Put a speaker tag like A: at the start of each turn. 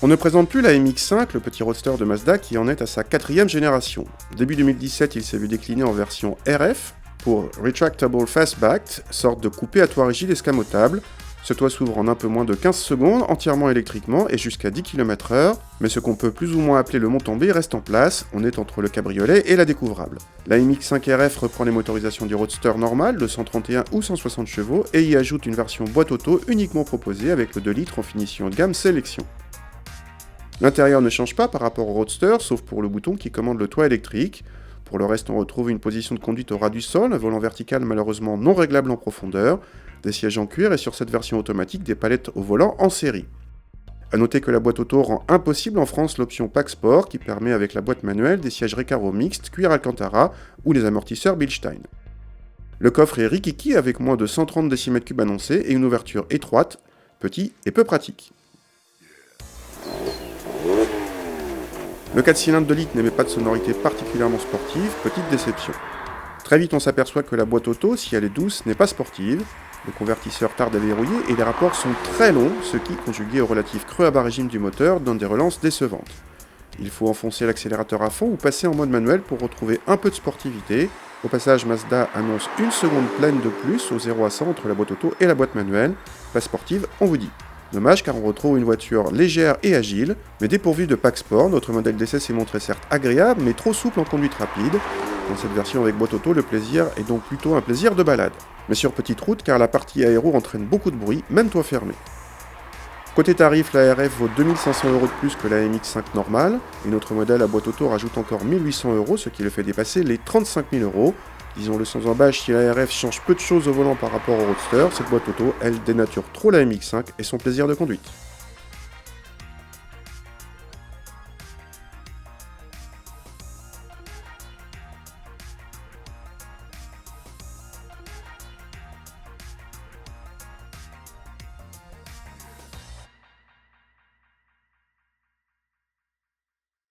A: On ne présente plus la MX-5, le petit roadster de Mazda qui en est à sa 4e génération. Début 2017, il s'est vu décliner en version RF pour Retractable Fastback, sorte de coupé à toit rigide escamotable. Ce toit s'ouvre en un peu moins de 15 secondes, entièrement électriquement et jusqu'à 10 km/h, mais ce qu'on peut plus ou moins appeler le Mont-Tombé reste en place, on est entre le cabriolet et la découvrable. La MX-5 RF reprend les motorisations du Roadster normal de 131 ou 160 chevaux et y ajoute une version boîte auto uniquement proposée avec le 2 litres en finition de gamme Sélection. L'intérieur ne change pas par rapport au Roadster, sauf pour le bouton qui commande le toit électrique. Pour le reste, on retrouve une position de conduite au ras du sol, un volant vertical malheureusement non réglable en profondeur, des sièges en cuir et sur cette version automatique des palettes au volant en série. A noter que la boîte auto rend impossible en France l'option Pack Sport qui permet avec la boîte manuelle des sièges Recaro mixtes, cuir Alcantara ou les amortisseurs Bilstein. Le coffre est rikiki avec moins de 130 décimètres cubes annoncés et une ouverture étroite, petit et peu pratique. Le 4 cylindres de litre n'émet pas de sonorité particulièrement sportive, petite déception. Très vite on s'aperçoit que la boîte auto, si elle est douce, n'est pas sportive. Le convertisseur tarde à verrouiller et les rapports sont très longs, ce qui, conjugué au relatif creux à bas régime du moteur, donne des relances décevantes. Il faut enfoncer l'accélérateur à fond ou passer en mode manuel pour retrouver un peu de sportivité. Au passage, Mazda annonce une seconde pleine de plus au 0 à 100 entre la boîte auto et la boîte manuelle. Pas sportive, on vous dit. Dommage car on retrouve une voiture légère et agile, mais dépourvue de Pack Sport, notre modèle d'essai s'est montré certes agréable, mais trop souple en conduite rapide. Dans cette version avec boîte auto, le plaisir est donc plutôt un plaisir de balade. Mais sur petite route car la partie aéro entraîne beaucoup de bruit, même toit fermé. Côté tarif, la RF vaut 2500 € de plus que la MX-5 normale, et notre modèle à boîte auto rajoute encore 1800 €, ce qui le fait dépasser les 35 000 €. Disons-le sans embâche, si la RF change peu de choses au volant par rapport au Roadster, cette boîte auto, elle dénature trop la MX-5 et son plaisir de conduite.